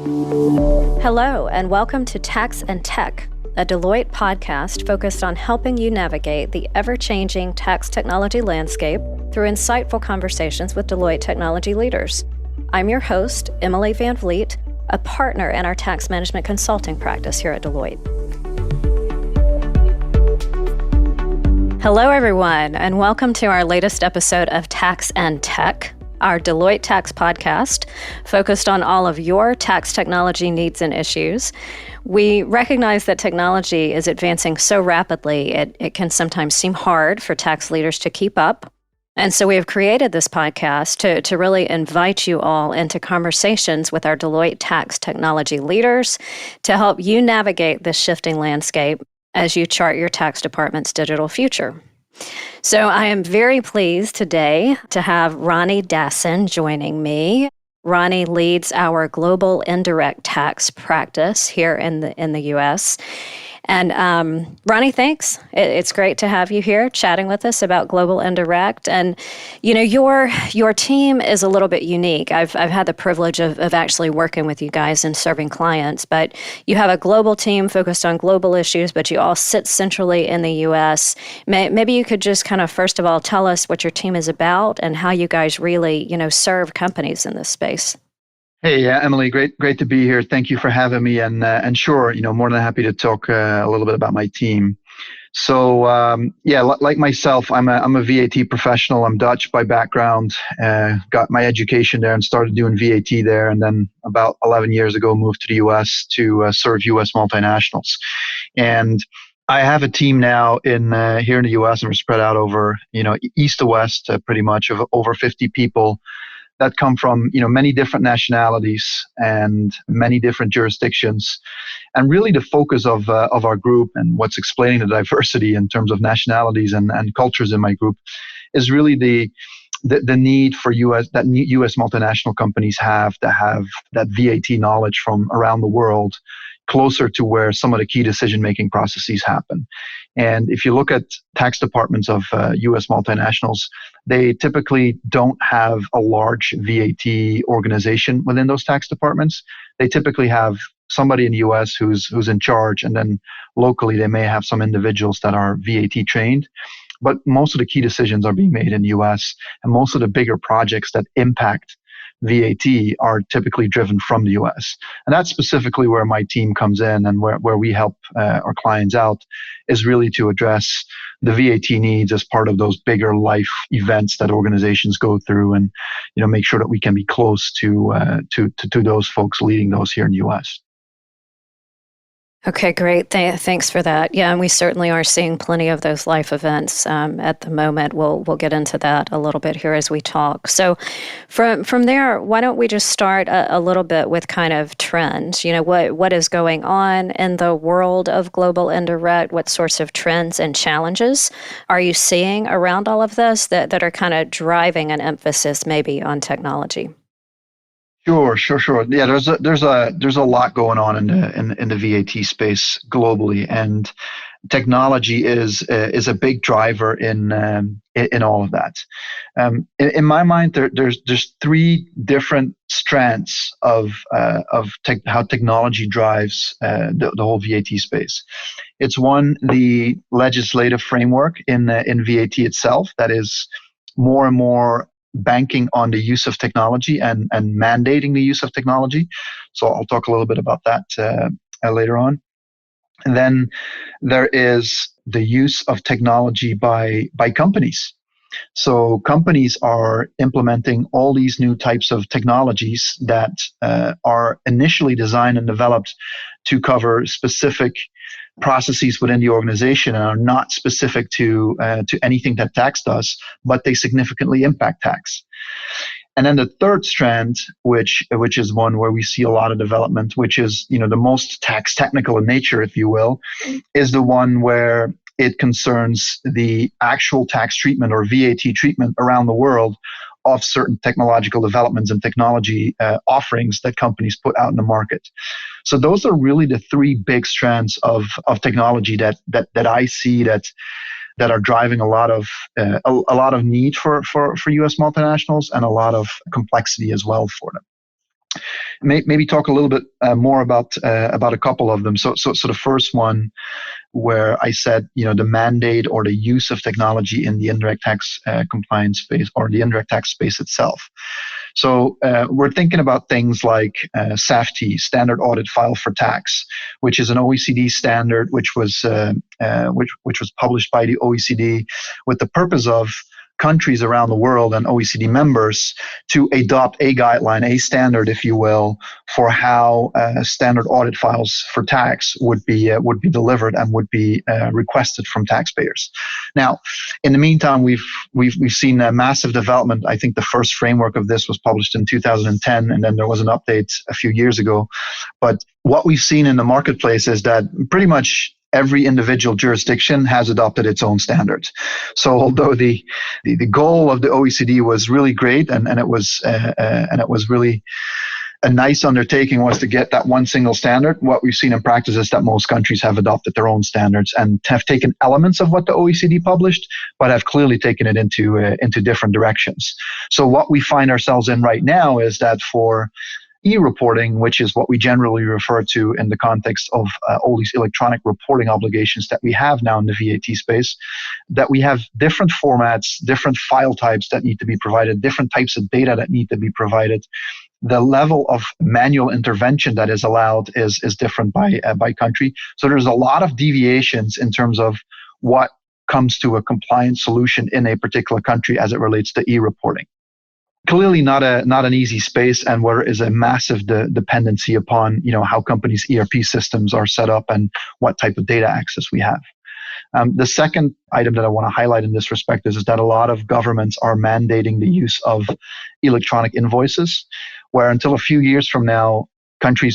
Hello, and welcome to Tax and Tech, a Deloitte podcast focused on helping you navigate the ever-changing tax technology landscape through insightful conversations with Deloitte technology leaders. I'm your host, Emily Van Vliet, a partner in our tax management consulting practice here at Deloitte. Hello, everyone, and welcome to our latest episode of Tax and Tech, our Deloitte tax podcast focused on all of your tax technology needs and issues. We recognize that technology is advancing so rapidly, it can sometimes seem hard for tax leaders to keep up. And so we have created this podcast to really invite you all into conversations with our Deloitte tax technology leaders to help you navigate this shifting landscape as you chart your tax department's digital future. So I am very pleased today to have Ronnie Dassen joining me. Ronnie leads our global indirect tax practice here in the U.S. And Ronnie, thanks. It's great to have you here chatting with us about global indirect. And you know, your team is a little bit unique. I've had the privilege of actually working with you guys and serving clients. But you have a global team focused on global issues, but you all sit centrally in the U.S. Maybe you could just kind of first of all tell us what your team is about and how you guys really serve companies in this space. Hey, Emily, great to be here. Thank you for having me. And sure, more than happy to talk a little bit about my team. So, like myself, I'm a VAT professional. I'm Dutch by background. Got my education there and started doing VAT there. And then about 11 years ago, moved to the US to serve US multinationals. And I have a team now here in the US, and we're spread out over east to west, pretty much of over 50 people that come from many different nationalities and many different jurisdictions. And really the focus of our group and what's explaining the diversity in terms of nationalities and cultures in my group is really the need for US multinational companies have to have that VAT knowledge from around the world closer to where some of the key decision-making processes happen. And if you look at tax departments of US multinationals, they typically don't have a large VAT organization within those tax departments. They typically have somebody in the US who's in charge, and then locally they may have some individuals that are VAT trained. But most of the key decisions are being made in the US, and most of the bigger projects that impact VAT are typically driven from the US. And that's specifically where my team comes in, and where we help our clients out is really to address the VAT needs as part of those bigger life events that organizations go through, and make sure that we can be close to those folks leading those here in the US. Okay, great. Thanks for that. Yeah, and we certainly are seeing plenty of those life events at the moment. We'll get into that a little bit here as we talk. So from there, why don't we just start a little bit with kind of trends? What is going on in the world of global indirect? What sorts of trends and challenges are you seeing around all of this that are kind of driving an emphasis maybe on technology? Sure. Yeah, there's a lot going on in the VAT space globally, and technology is a big driver in all of that. In my mind, there's three different strands of how technology drives the whole VAT space. It's one, the legislative framework in VAT itself that is more and more banking on the use of technology and mandating the use of technology. So I'll talk a little bit about that later on. And then there is the use of technology by companies. So companies are implementing all these new types of technologies that are initially designed and developed to cover specific processes within the organization and are not specific to anything that tax does, but they significantly impact tax. And then the third strand, which is one where we see a lot of development, which is the most tax technical in nature, if you will, is the one where it concerns the actual tax treatment or VAT treatment around the world of certain technological developments and technology offerings that companies put out in the market. So those are really the three big strands of technology that I see that are driving a lot of need for US multinationals and a lot of complexity as well for them. maybe talk a little bit more about a couple of them. So the first one, where I said, the mandate or the use of technology in the indirect tax compliance space, or the indirect tax space itself. So we're thinking about things like SAFT, Standard Audit File for Tax, which is an OECD standard, which was published by the OECD with the purpose of countries around the world and OECD members to adopt a guideline, a standard, if you will, for how standard audit files for tax would be delivered and would be requested from taxpayers. Now, in the meantime, we've seen a massive development. I think the first framework of this was published in 2010, and then there was an update a few years ago. But what we've seen in the marketplace is that pretty much every individual jurisdiction has adopted its own standards. So although the goal of the OECD was really great, and it was really a nice undertaking, was to get that one single standard, what we've seen in practice is that most countries have adopted their own standards and have taken elements of what the OECD published, but have clearly taken it into different directions. So what we find ourselves in right now is that for e-reporting, which is what we generally refer to in the context of all these electronic reporting obligations that we have now in the VAT space, that we have different formats, different file types that need to be provided, different types of data that need to be provided. The level of manual intervention that is allowed is different by country. So there's a lot of deviations in terms of what comes to a compliance solution in a particular country as it relates to e-reporting. Clearly not an easy space, and where is a massive dependency upon how companies' ERP systems are set up and what type of data access we have. The second item that I want to highlight in this respect is that a lot of governments are mandating the use of electronic invoices, where until a few years from now, country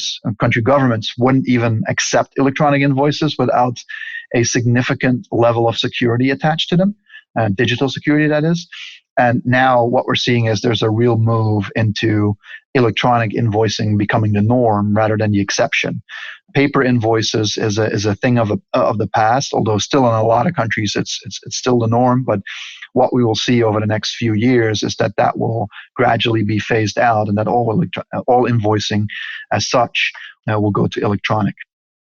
governments wouldn't even accept electronic invoices without a significant level of security attached to them, digital security that is. And now what we're seeing is there's a real move into electronic invoicing becoming the norm rather than the exception. Paper invoices is a thing of the past, although still in a lot of countries it's still the norm. But what we will see over the next few years is that will gradually be phased out, and that all invoicing as such will go to electronic.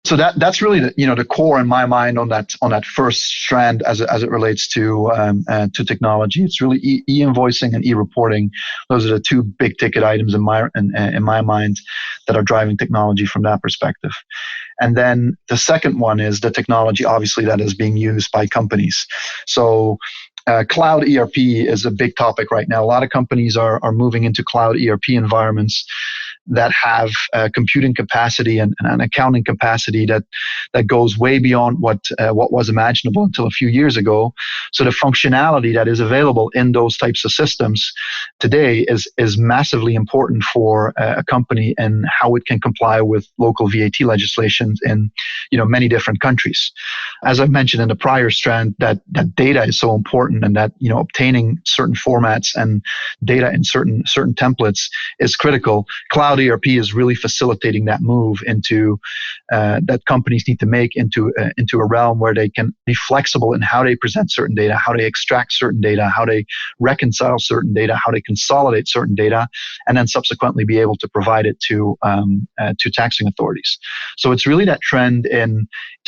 So that's really the core in my mind on that first strand as it relates to technology. It's really e-invoicing and e-reporting. Those are the two big ticket items in my mind that are driving technology from that perspective. And then the second one is the technology, obviously, that is being used by companies. So cloud ERP is a big topic right now. A lot of companies are moving into cloud ERP environments that have computing capacity and accounting capacity that goes way beyond what was imaginable until a few years ago. So the functionality that is available in those types of systems today is massively important for a company and how it can comply with local VAT legislation in many different countries. As I've mentioned in the prior strand, that data is so important, and that obtaining certain formats and data in certain templates is critical. Cloud ERP is really facilitating that move into that companies need to make into a realm where they can be flexible in how they present certain data, how they extract certain data, how they reconcile certain data, how they consolidate certain data, and then subsequently be able to provide it to taxing authorities. So it's really that trend in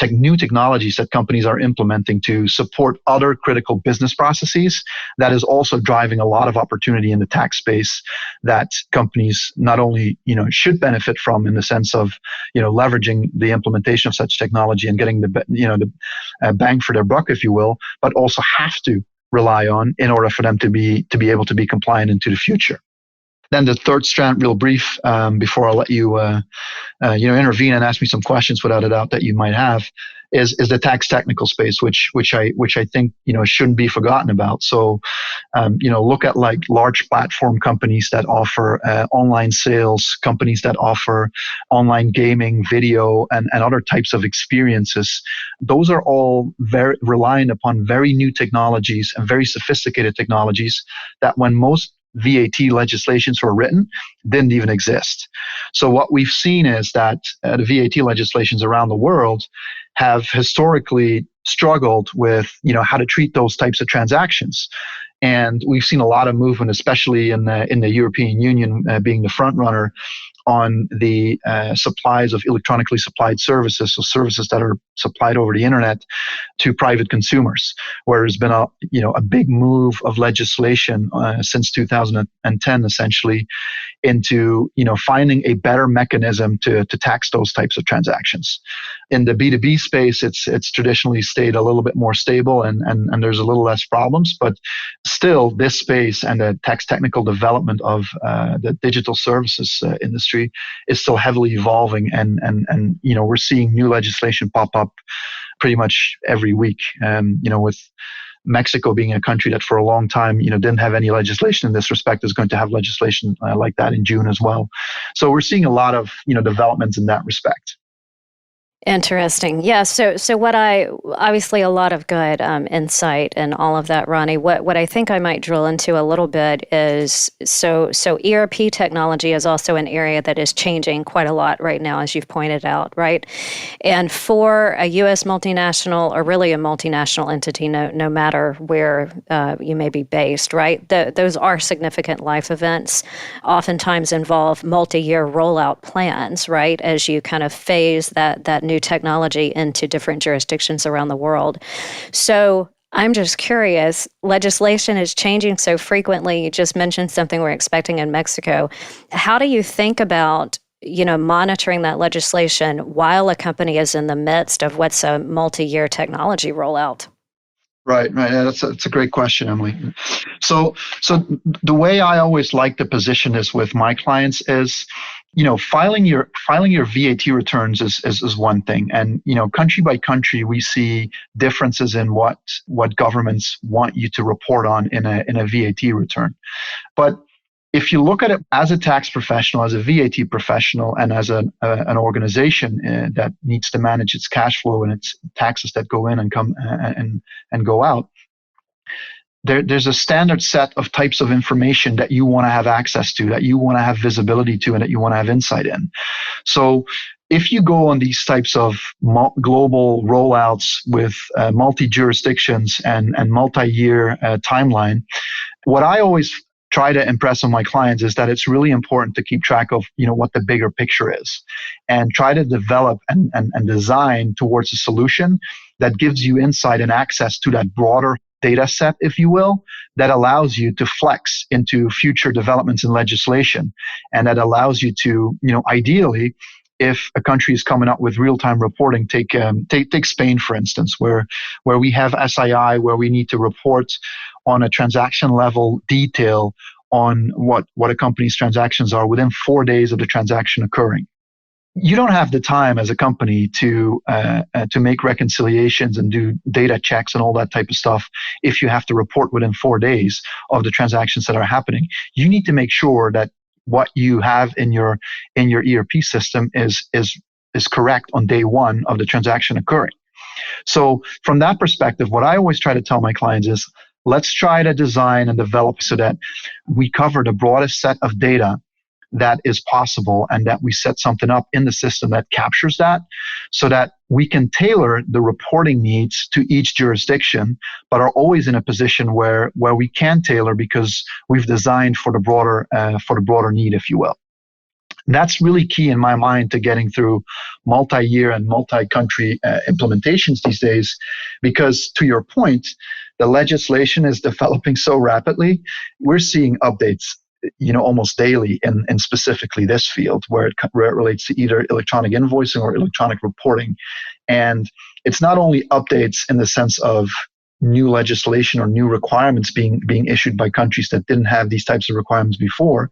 new technologies that companies are implementing to support other critical business processes that is also driving a lot of opportunity in the tax space that companies not only should benefit from in the sense of leveraging the implementation of such technology and getting the bang for their buck, if you will, but also have to rely on in order for them to be able to be compliant into the future. Then the third strand, real brief, before I let you intervene and ask me some questions without a doubt that you might have, is the tax technical space, which I think shouldn't be forgotten about. So look at like large platform companies that offer online sales, companies that offer online gaming, video, and other types of experiences. Those are all very reliant upon very new technologies and very sophisticated technologies that when most VAT legislations were written didn't even exist. So what we've seen is that the VAT legislations around the world have historically struggled with how to treat those types of transactions. And we've seen a lot of movement, especially in the European Union being the front runner on the supplies of electronically supplied services, so services that are supplied over the internet to private consumers, where there's been a big move of legislation since 2010, essentially, into finding a better mechanism to tax those types of transactions. In the B2B space, it's traditionally stayed a little bit more stable and there's a little less problems, but still this space and the tax technical development of the digital services industry is still heavily evolving, and we're seeing new legislation pop up pretty much every week. With Mexico being a country that for a long time, didn't have any legislation in this respect, is going to have legislation like that in June as well. So we're seeing a lot of, developments in that respect. Interesting. Yeah. So obviously a lot of good insight and all of that, Ronnie. What I think I might drill into a little bit is so ERP technology is also an area that is changing quite a lot right now, as you've pointed out, right? And for a U.S. multinational, or really a multinational entity, no matter where you may be based, right? Those are significant life events. Oftentimes involve multi-year rollout plans, right? As you kind of phase that new technology into different jurisdictions around the world. So I'm just curious, legislation is changing so frequently. You just mentioned something we're expecting in Mexico. How do you think about, monitoring that legislation while a company is in the midst of what's a multi-year technology rollout? Right. Yeah, that's a great question, Emily. So the way I always like to position this with my clients is, filing your VAT returns is one thing, and country by country we see differences in what governments want you to report on in a VAT return. But if you look at it as a tax professional, as a VAT professional, and as an organization that needs to manage its cash flow and its taxes that go in and come and go out, there's a standard set of types of information that you want to have access to, that you want to have visibility to, and that you want to have insight in. So if you go on these types of global rollouts with multi-jurisdictions and multi-year timeline, what I always try to impress on my clients is that it's really important to keep track of what the bigger picture is, and try to develop and design towards a solution that gives you insight and access to that broader data set, if you will, that allows you to flex into future developments in legislation, and that allows you to, ideally, if a country is coming up with real-time reporting, take Spain, for instance, where we have SII, where we need to report on a transaction level detail on what a company's transactions are within 4 days of the transaction occurring. You don't have the time as a company to make reconciliations and do data checks and all that type of stuff if you have to report within 4 days of the transactions that are happening. You need to make sure that what you have in your ERP system is correct on day one of the transaction occurring. So from that perspective, what I always try to tell my clients is, let's try to design and develop so that we cover the broadest set of data that is possible, and that we set something up in the system that captures that, so that we can tailor the reporting needs to each jurisdiction, but are always in a position where we can tailor because we've designed for the broader need, if you will. That's really key in my mind to getting through multi-year and multi-country implementations these days, because to your point, the legislation is developing so rapidly. We're seeing updates almost daily in specifically this field where it relates to either electronic invoicing or electronic reporting. And it's not only updates in the sense of new legislation or new requirements being issued by countries that didn't have these types of requirements before,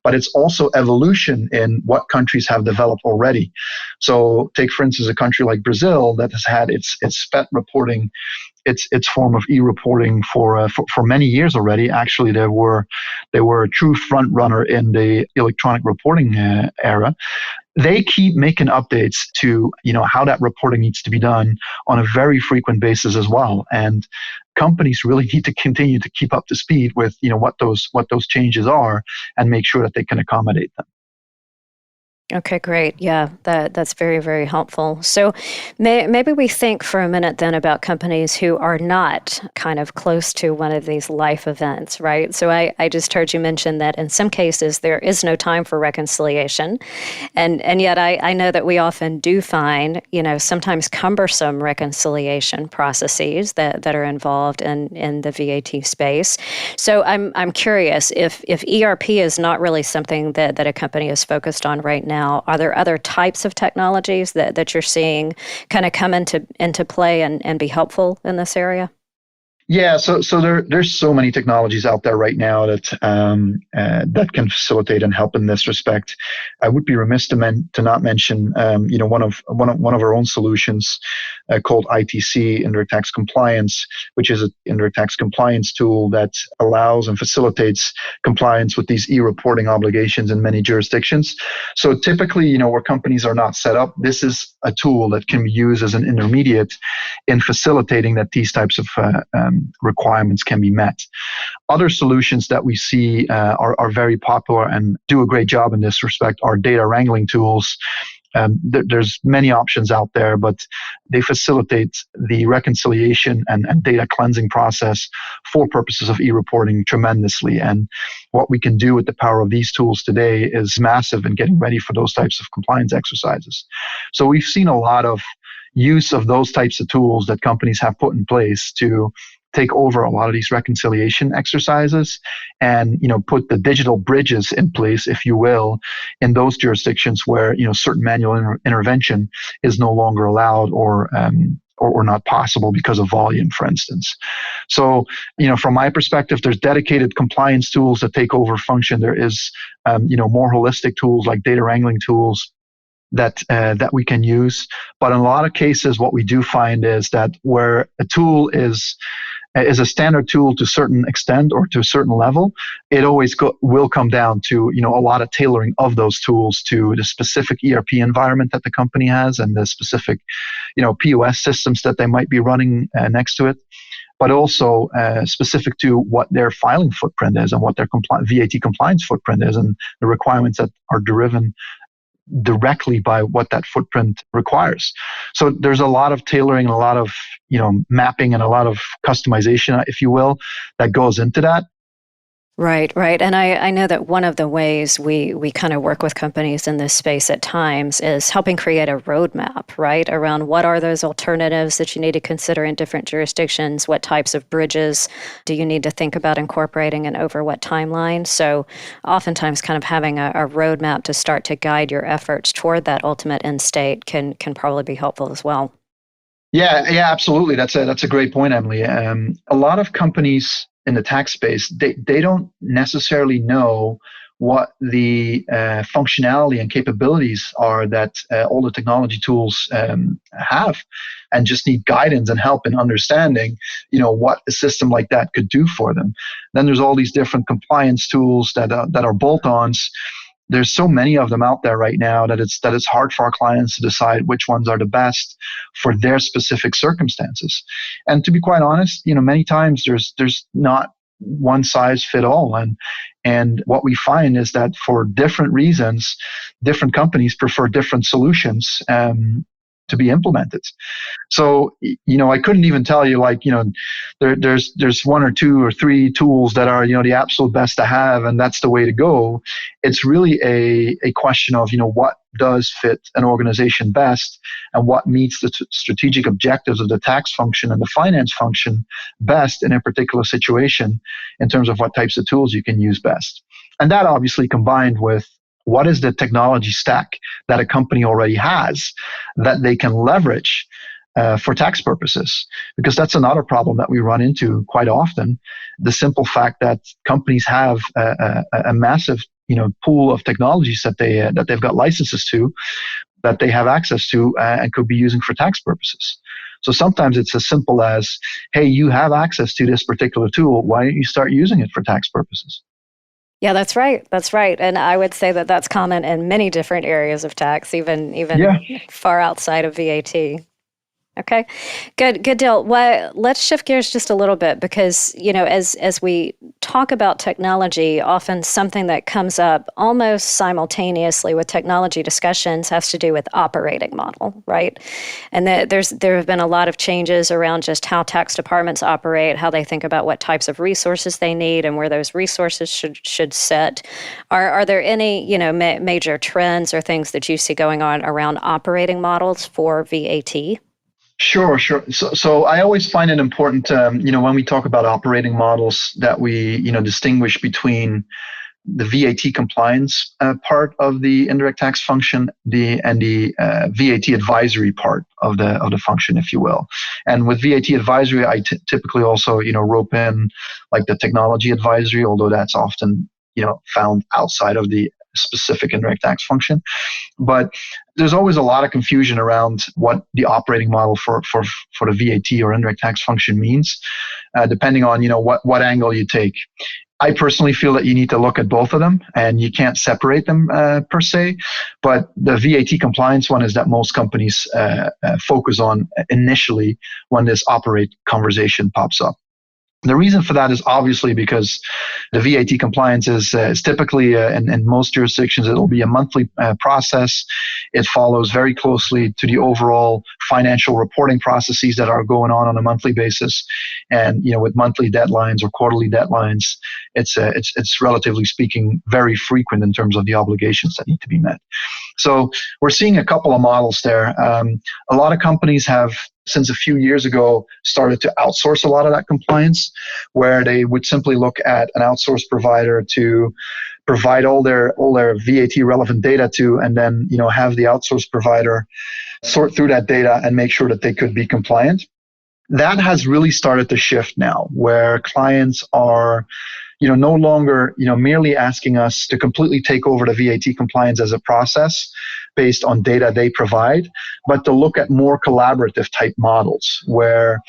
but it's also evolution in what countries have developed already. So take, for instance, a country like Brazil that has had its SPET reporting, its form of e-reporting for many years already. Actually, they were a true front runner in the electronic reporting era. They keep making updates to how that reporting needs to be done on a very frequent basis as well. And companies really need to continue to keep up to speed with what those changes are, and make sure that they can accommodate them. Okay, great. Yeah, that's very, very helpful. So maybe we think for a minute then about companies who are not kind of close to one of these life events, right? So I just heard you mention that in some cases there is no time for reconciliation. And yet I know that we often do find, sometimes cumbersome reconciliation processes that are involved in the VAT space. So I'm curious if ERP is not really something that a company is focused on right now, are there other types of technologies that you're seeing kind of come into play and be helpful in this area? Yeah, so there's so many technologies out there right now that can facilitate and help in this respect. I would be remiss to not mention one of our own solutions called ITC, Indirect Tax Compliance, which is an indirect tax compliance tool that allows and facilitates compliance with these e-reporting obligations in many jurisdictions. So typically, where companies are not set up, this is a tool that can be used as an intermediate in facilitating that these types of requirements can be met. Other solutions that we see are very popular and do a great job in this respect are data wrangling tools. There's many options out there, but they facilitate the reconciliation and data cleansing process for purposes of e-reporting tremendously. And what we can do with the power of these tools today is massive in getting ready for those types of compliance exercises. So we've seen a lot of use of those types of tools that companies have put in place to take over a lot of these reconciliation exercises and put the digital bridges in place, if you will, in those jurisdictions where certain manual intervention is no longer allowed or not possible because of volume, for instance. So, from my perspective, there's dedicated compliance tools that take over function. There is, more holistic tools like data wrangling tools that we can use. But in a lot of cases, what we do find is that where a tool is a standard tool to a certain extent or to a certain level, it always will come down to a lot of tailoring of those tools to the specific ERP environment that the company has and the specific POS systems that they might be running next to it, but also specific to what their filing footprint is and what their VAT compliance footprint is and the requirements that are driven directly by what that footprint requires. So there's a lot of tailoring and a lot of mapping and a lot of customization, if you will, that goes into that. Right, right. And I know that one of the ways we kind of work with companies in this space at times is helping create a roadmap, right, around what are those alternatives that you need to consider in different jurisdictions, what types of bridges do you need to think about incorporating and over what timeline. So oftentimes kind of having a roadmap to start to guide your efforts toward that ultimate end state can probably be helpful as well. Yeah, absolutely. That's a great point, Emily. A lot of companies in the tax space, they don't necessarily know what the functionality and capabilities are that all the technology tools have, and just need guidance and help in understanding, what a system like that could do for them. Then there's all these different compliance tools that are bolt-ons. There's so many of them out there right now that it's hard for our clients to decide which ones are the best for their specific circumstances. And to be quite honest, many times there's not one size fit all. And what we find is that for different reasons, different companies prefer different solutions to be implemented. So, I couldn't even tell you there's one or two or three tools that are, the absolute best to have, and that's the way to go. It's really a question of, what does fit an organization best and what meets the strategic objectives of the tax function and the finance function best in a particular situation in terms of what types of tools you can use best. And that obviously combined with what is the technology stack that a company already has that they can leverage for tax purposes? Because that's another problem that we run into quite often. The simple fact that companies have a massive pool of technologies that they've got licenses to, that they have access to and could be using for tax purposes. So sometimes it's as simple as, hey, you have access to this particular tool. Why don't you start using it for tax purposes? Yeah, that's right. That's right. And I would say that that's common in many different areas of tax, even Yeah. far outside of VAT. Okay, good deal. Well, let's shift gears just a little bit because, as we talk about technology, often something that comes up almost simultaneously with technology discussions has to do with operating model, right? And there have been a lot of changes around just how tax departments operate, how they think about what types of resources they need, and where those resources should sit. Are there any, major trends or things that you see going on around operating models for VAT? Sure, sure. So I always find it important, when we talk about operating models, that we, distinguish between the VAT compliance part of the indirect tax function, and the VAT advisory part of the function, if you will. And with VAT advisory, I typically also, rope in like the technology advisory, although that's often, found outside of the specific indirect tax function. But there's always a lot of confusion around what the operating model for the VAT or indirect tax function means, depending on what angle you take. I personally feel that you need to look at both of them, and you can't separate them per se. But the VAT compliance one is that most companies focus on initially when this operate conversation pops up. The reason for that is obviously because the VAT compliance is typically, in most jurisdictions, it'll be a monthly process. It follows very closely to the overall financial reporting processes that are going on a monthly basis. And, with monthly deadlines or quarterly deadlines, it's relatively speaking very frequent in terms of the obligations that need to be met. So we're seeing a couple of models there. A lot of companies have, since a few years ago, started to outsource a lot of that compliance, where they would simply look at an outsourced provider to provide all their VAT relevant data to, and then have the outsourced provider sort through that data and make sure that they could be compliant. That has really started to shift now, where clients are no longer, merely asking us to completely take over the VAT compliance as a process based on data they provide, but to look at more collaborative type models where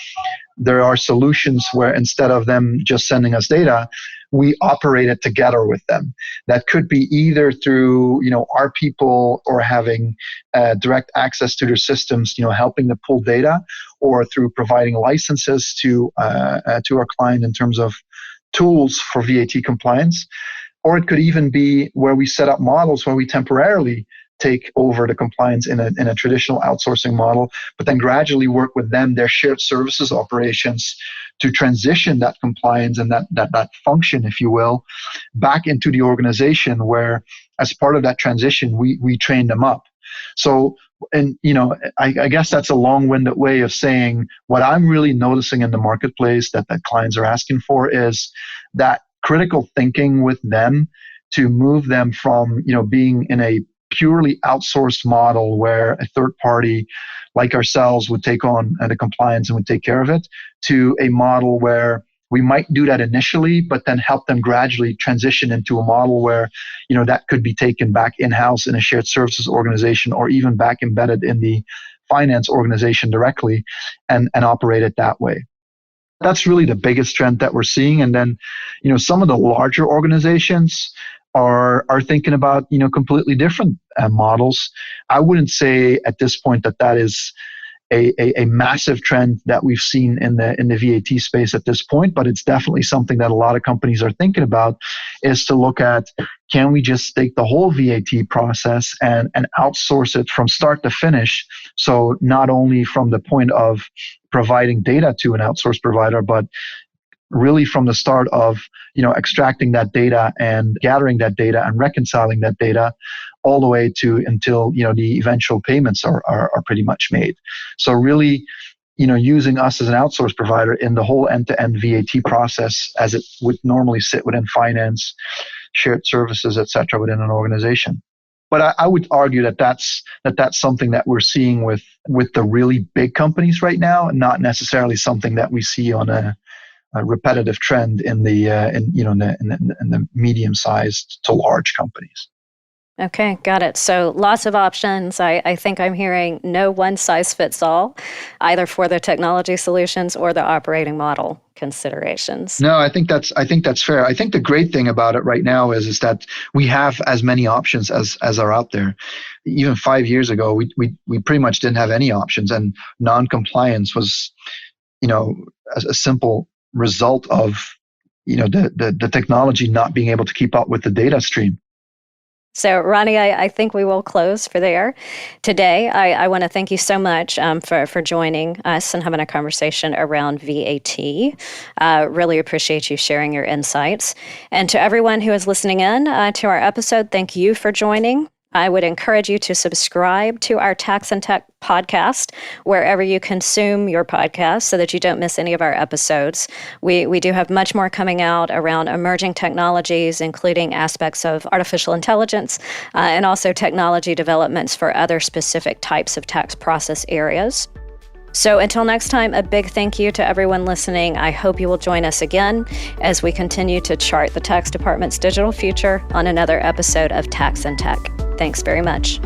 there are solutions where instead of them just sending us data, we operate it together with them. That could be either through, our people or having direct access to their systems, helping to pull data, or through providing licenses to our client in terms of tools for VAT compliance. Or it could even be where we set up models where we temporarily take over the compliance in a traditional outsourcing model, but then gradually work with them, their shared services operations, to transition that compliance and that function, if you will, back into the organization, where as part of that transition, we train them up. So, and I guess that's a long-winded way of saying what I'm really noticing in the marketplace that clients are asking for is that critical thinking with them, to move them from being in a purely outsourced model where a third party like ourselves would take on the compliance and would take care of it, to a model where we might do that initially, but then help them gradually transition into a model where, that could be taken back in-house in a shared services organization, or even back embedded in the finance organization directly, and operate it that way. That's really the biggest trend that we're seeing. And then, some of the larger organizations are thinking about, completely different models. I wouldn't say at this point that is a massive trend that we've seen in the VAT space at this point, but it's definitely something that a lot of companies are thinking about, is to look at, can we just take the whole VAT process and outsource it from start to finish? So not only from the point of providing data to an outsourced provider, but really from the start of extracting that data and gathering that data and reconciling that data, all the way to until the eventual payments are pretty much made. So really, using us as an outsource provider in the whole end-to-end VAT process, as it would normally sit within finance, shared services, etc., within an organization. But I would argue that's something that we're seeing with the really big companies right now, and not necessarily something that we see on a repetitive trend in the medium-sized to large companies. Okay, got it. So lots of options. I think I'm hearing no one size fits all, either for the technology solutions or the operating model considerations. No, I think that's fair. I think the great thing about it right now is that we have as many options as are out there. even 5 years ago, we pretty much didn't have any options, and non-compliance was, a simple result of, the technology not being able to keep up with the data stream. So, Ronnie, I think we will close for there today. I want to thank you so much for joining us and having a conversation around VAT. Really appreciate you sharing your insights. And to everyone who is listening in to our episode, thank you for joining. I would encourage you to subscribe to our Tax and Tech podcast wherever you consume your podcast so that you don't miss any of our episodes. We do have much more coming out around emerging technologies, including aspects of artificial intelligence and also technology developments for other specific types of tax process areas. So until next time, a big thank you to everyone listening. I hope you will join us again as we continue to chart the tax department's digital future on another episode of Tax and Tech. Thanks very much.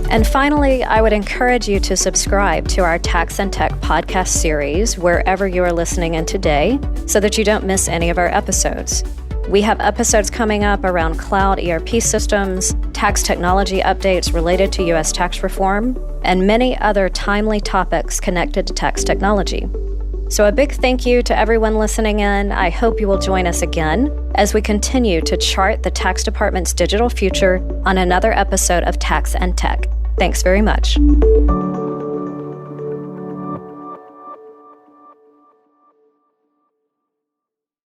And finally, I would encourage you to subscribe to our Tax and Tech podcast series wherever you are listening in today so that you don't miss any of our episodes. We have episodes coming up around cloud ERP systems, tax technology updates related to U.S. tax reform, and many other timely topics connected to tax technology. So a big thank you to everyone listening in. I hope you will join us again as we continue to chart the tax department's digital future on another episode of Tax and Tech. Thanks very much.